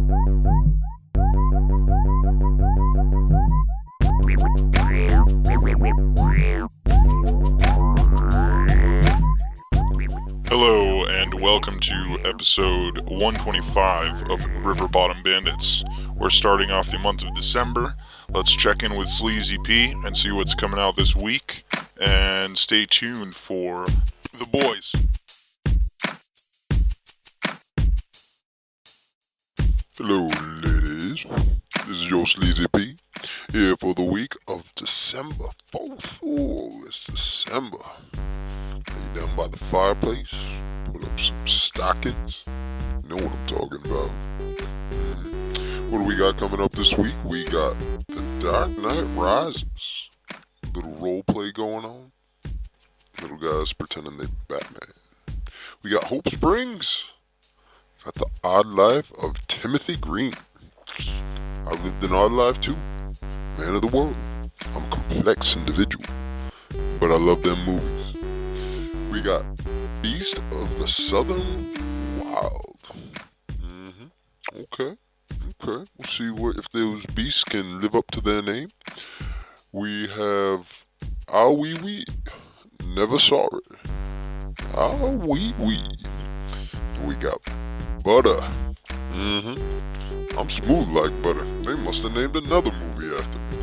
Hello and welcome to episode 125 of River Bottom Bandits. We're starting off the month of December. Let's check in with Sleazy P and see what's coming out this week. And stay tuned for The Boys. Hello, ladies. This is your Sleazy P, here for the week of December 4th. Oh, it's December. Lay down by the fireplace, put up some stockings. You know what I'm talking about. What do we got coming up this week? We got The Dark Knight Rises. Little role play going on. Little guys pretending they're Batman. We got Hope Springs. Got The Odd Life of Timothy Green. I lived an odd life too. Man of the world. I'm a complex individual. But I love them movies. We got Beast of the Southern Wild. Okay. We'll see if those beasts can live up to their name. We have Ah Wee Wee. Never saw it. Ah Wee Wee. We got Butter. I'm smooth like butter. They must have named another movie after me.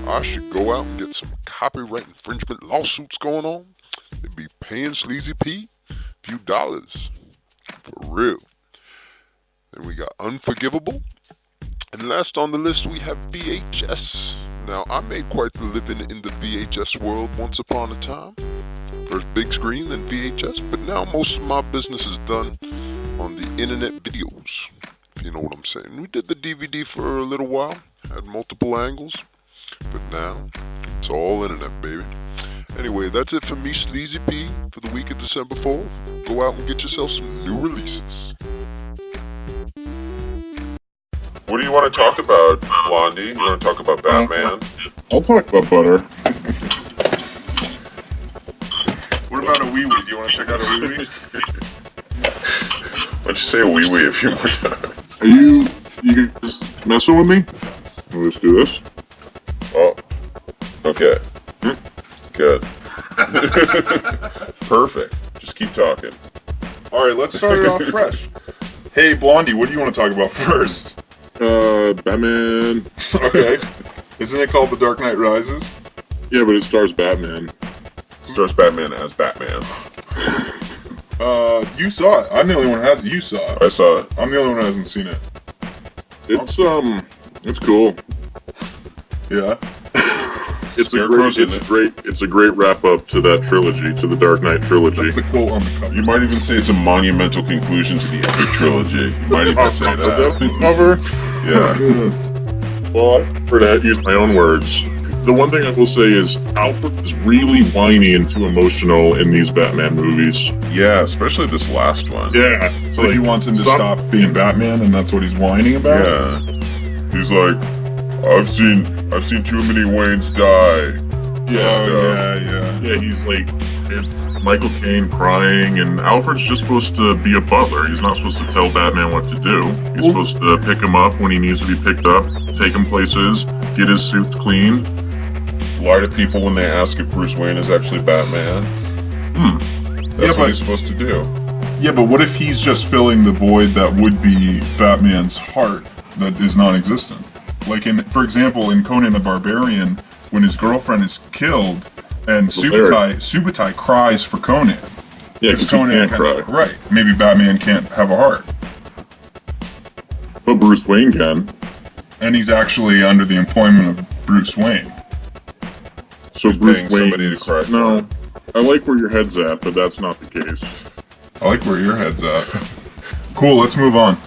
I should go out and get some copyright infringement lawsuits going on. They'd be paying Sleazy P a few dollars. For real. Then we got Unforgivable. And last on the list we have VHS. Now, I made quite the living in the VHS world once upon a time. First big screen, then VHS, but now most of my business is done on the internet videos, if you know what I'm saying. We did the DVD for a little while, had multiple angles, but now it's all internet, baby. Anyway, that's it for me, Sleazy P, for the week of December 4th. Go out and get yourself some new releases. What do you want to talk about, Blondie? You want to talk about Batman? I'll talk about Butter. What about a wee wee? Do you want to check out a wee wee? Why don't you say a wee wee a few more times? Are you guys messing with me? Let's do this. Oh, okay. Good. Perfect. Just keep talking. All right, let's start it off fresh. Hey, Blondie, what do you want to talk about first? Batman. Okay. Isn't it called The Dark Knight Rises? Yeah, but it stars Batman. Stars Batman as Batman. You saw it. I'm the only one who hasn't. You saw it. I saw it. I'm the only one who hasn't seen it. It's cool. Yeah. It's a great wrap up to that trilogy, to the Dark Knight trilogy. That's the quote on the cover. You might even say it's a monumental conclusion to the epic trilogy. You might even say Is that the cover? Yeah. Well, for that, use my own words. The one thing I will say is Alfred is really whiny and too emotional in these Batman movies. Yeah, especially this last one. Yeah. So he wants him to stop being Batman, and that's what he's whining about? Yeah. He's like, I've seen too many Waynes die. Yeah, he's like Michael Caine crying, and Alfred's just supposed to be a butler. He's not supposed to tell Batman what to do. He's supposed to pick him up when he needs to be picked up, take him places, get his suits cleaned. Lie to people when they ask if Bruce Wayne is actually Batman. That's what he's supposed to do. Yeah, but what if he's just filling the void that would be Batman's heart that is non-existent? Like, for example, in Conan the Barbarian, when his girlfriend is killed, and Subutai cries for Conan. Yeah, because Conan can't cry. Right. Maybe Batman can't have a heart. But Bruce Wayne can. And he's actually under the employment of Bruce Wayne. So he's Bruce Wayne. Somebody to cry for. No, I like where your head's at, but that's not the case. I like where your head's at. Cool, let's move on.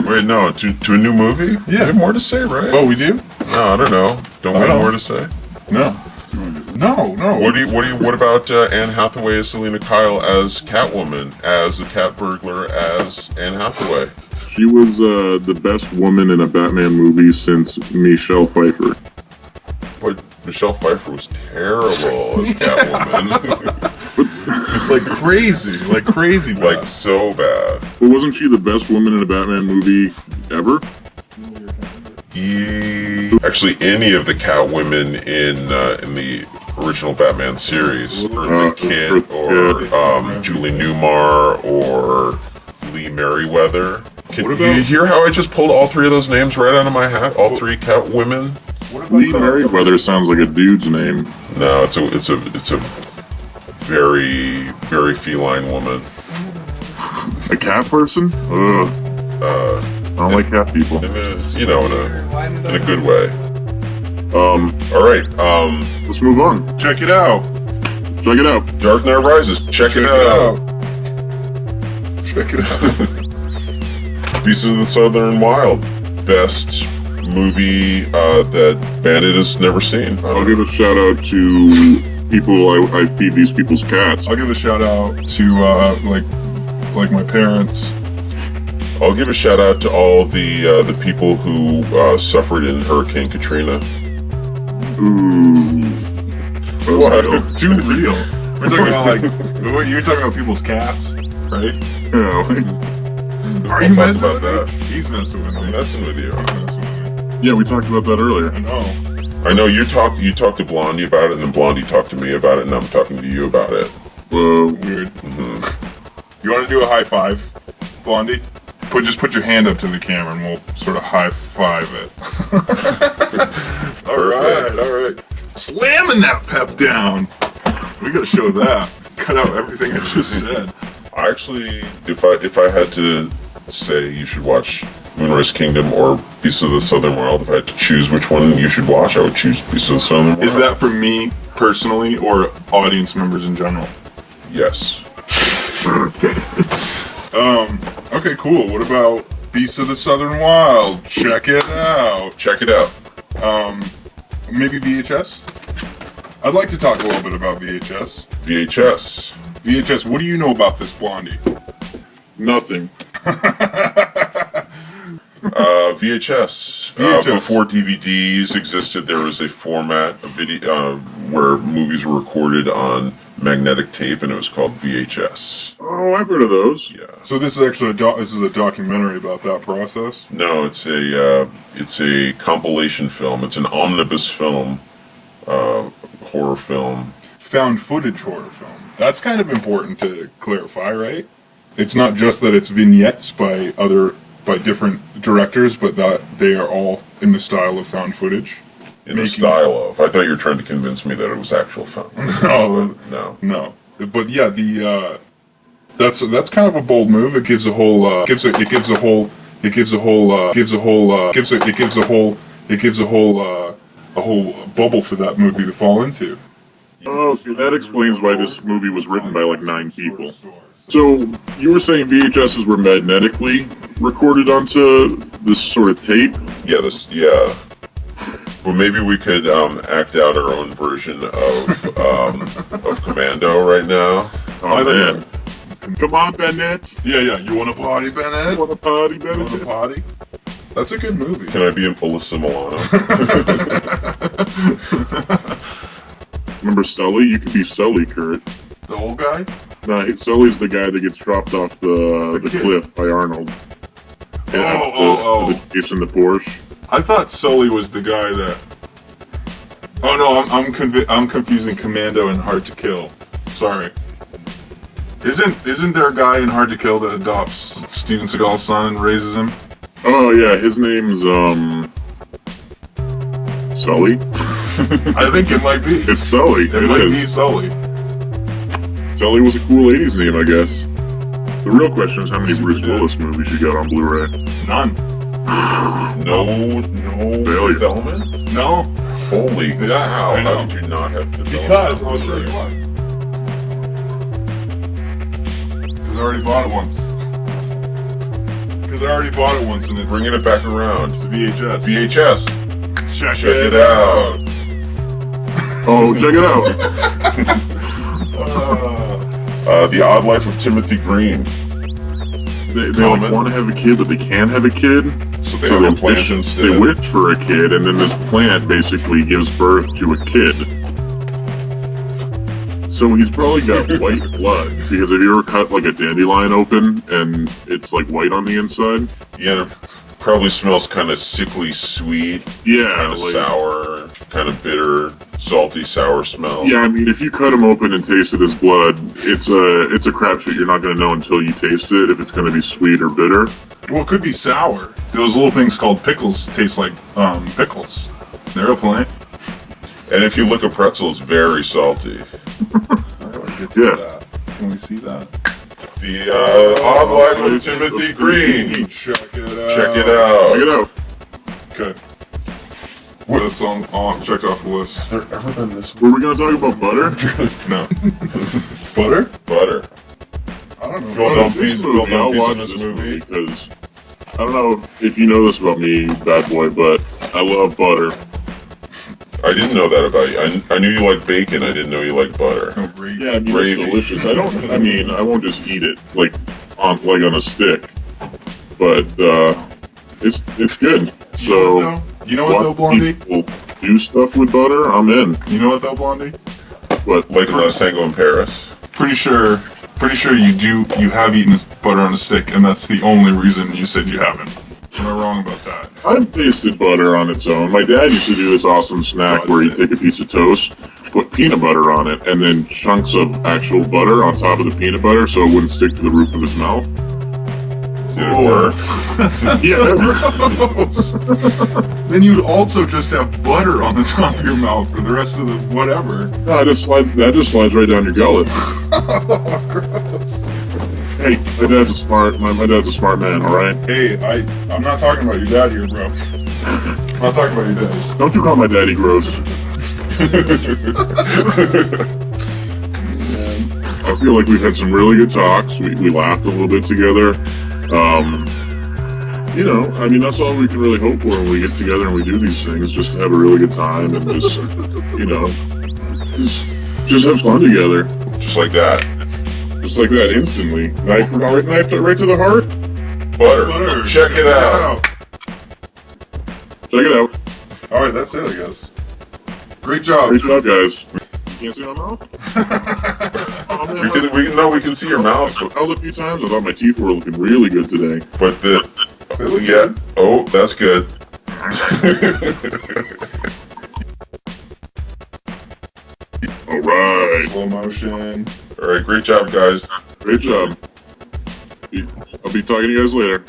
Wait, no, to a new movie? Yeah. We have more to say, right? Oh, we do? No, I don't know. Don't we have more to say? No. What about Anne Hathaway as Selena Kyle as Catwoman, as a cat burglar, as Anne Hathaway? She was the best woman in a Batman movie since Michelle Pfeiffer. But Michelle Pfeiffer was terrible as Catwoman. Like crazy bad. Like so bad. But wasn't she the best woman in a Batman movie ever? Actually, any of the Catwomen in the original Batman series, Eartha Kitt or Julie Newmar or Lee Merriweather. Can you hear how I just pulled all three of those names right out of my hat? All three Catwomen. Lee Merriweather sounds like a dude's name. No, it's a very, very feline woman. A cat person? Ugh. I don't like cat people. And it's, in a good way. All right. Let's move on. Check it out. Check it out. Dark Knight Rises. Check it out. Check it out. Beasts of the Southern Wild. Best movie that Bandit has never seen. I'll give a shout out to people I feed these people's cats. I'll give a shout out to like my parents. I'll give a shout out to all the people who suffered in Hurricane Katrina. Ooh. What? Too real. We're talking about you're talking about people's cats, right? Yeah, Are you messing with that? He's messing with me. I'm messing with you. He's messing with me. yeah, we talked about that earlier. I know. I know you talked to Blondie about it, and then Blondie talked to me about it, and I'm talking to you about it. Weird. Mm-hmm. You want to do a high five, Blondie? Just put your hand up to the camera, and we'll sort of high five it. All right. Slamming that pep down. We gotta show that. Cut out everything I just said. Actually, if I had to say you should watch Moonrise Kingdom or Beasts of the Southern Wild, if I had to choose which one you should watch, I would choose Beasts of the Southern Wild. Is that for me personally or audience members in general? Yes. Okay, cool. What about Beasts of the Southern Wild? Check it out. Check it out. Maybe VHS? I'd like to talk a little bit about VHS. VHS. VHS, what do you know about this, Blondie? Nothing. VHS. VHS. Before DVDs existed, there was a format of video where movies were recorded on magnetic tape, and it was called VHS. Oh, I've heard of those. Yeah. So this is actually a documentary about that process. No, it's a compilation film. It's an omnibus film, horror film. Found footage horror film. That's kind of important to clarify, right? It's not just that it's vignettes by different directors, but that they are all in the style of found footage. The style of. I thought you were trying to convince me that it was actual film. No. But yeah, that's kind of a bold move. It gives a whole bubble for that movie to fall into. Oh, okay, that explains why this movie was written by like 9 people. So, you were saying VHSs were magnetically recorded onto this sort of tape? Yeah, Well, maybe we could act out our own version of Commando right now. Oh, man. Come on, Bennett. Yeah. You want to party, Bennett? You want to party, Bennett? You want to party? That's a good movie. Can I be in Alyssa Milano? Remember Sully? You could be Sully, Kurt. The old guy? Nah, Sully's the guy that gets dropped off the cliff by Arnold. The chase in the Porsche. I thought Sully was the guy that... Oh no, I'm confusing Commando and Hard to Kill. Sorry. Isn't there a guy in Hard to Kill that adopts Steven Seagal's son and raises him? Oh yeah, his name's Sully. I think it might be. It's Sully. It might be Sully. Sully was a cool 80s name, I guess. The real question is how many Bruce Willis movies you got on Blu-ray? None. No Failure. Fifth Element? No. Holy cow! I know. How did you not have Fifth Element? Because I'll show you why. Because I already bought it once. And it's Bringing it back around. It's a VHS. VHS. Check it out. Oh, check it out. The Odd Life of Timothy Green. They like want to have a kid, but they can't have a kid. So they have a plant instead. They wish for a kid, and then this plant basically gives birth to a kid. So he's probably got white blood, because have you ever cut like a dandelion open and it's like white on the inside? Yeah. Probably smells kind of sickly sweet, Yeah, kind of like, sour, kind of bitter, salty, sour smell. yeah. I mean, if you cut him open and tasted his blood, it's a crapshoot. You're not going to know until you taste it if it's going to be sweet or bitter. Well, it could be sour. Those little things called pickles taste like pickles. They're a plant. And if you look at pretzel, it's very salty. Yeah. Can we see that? The Hog Life of Timothy Green. Check it out. Check it out. Check it out. Okay. That's on checked off the list. Has there ever been this Were we going to talk about butter? No. Butter? butter? I don't know. Phil This Dunphy's movie, I'll watch in this movie. because I don't know if you know this about me, bad boy, but I love butter. I didn't know that about you. I knew you liked bacon. I didn't know you liked butter. Oh, great. Yeah, I mean, Gravy. it's delicious. I won't just eat it like on a stick, but it's good. So You know what though, Blondie? people do stuff with butter, I'm in. You know what though, Blondie? But Like in Last Tango in Paris. Pretty sure you have eaten butter on a stick, and that's the only reason you said you haven't. Am I wrong about that? I've tasted butter on its own. My dad used to do this awesome snack where he'd take a piece of toast, put peanut butter on it, and then chunks of actual butter on top of the peanut butter so it wouldn't stick to the roof of his mouth. Did it work? Yeah. Gross. Then you'd also just have butter on the top of your mouth for the rest of the whatever. No, that just slides right down your gullet. Hey, my dad's a smart man, alright? Hey, I'm not talking about your dad here, bro. I'm not talking about your dad. Don't you call my daddy gross. I feel like we've had some really good talks. We laughed a little bit together. You know, I mean, that's all we can really hope for when we get together and we do these things, just to have a really good time and just, you know, just have fun together. Just like that. Just like that, instantly. Knife right to the heart. Butter. Check it out. Check it out. All right, that's it, I guess. Great job. Great job, guys. Can't see my mouth? Oh, man, We can see your mouth, I held a few times. I thought my teeth were looking really good today. but yeah. Oh, that's good. All right. Slow motion. All right, great job, guys. Great job. I'll be talking to you guys later.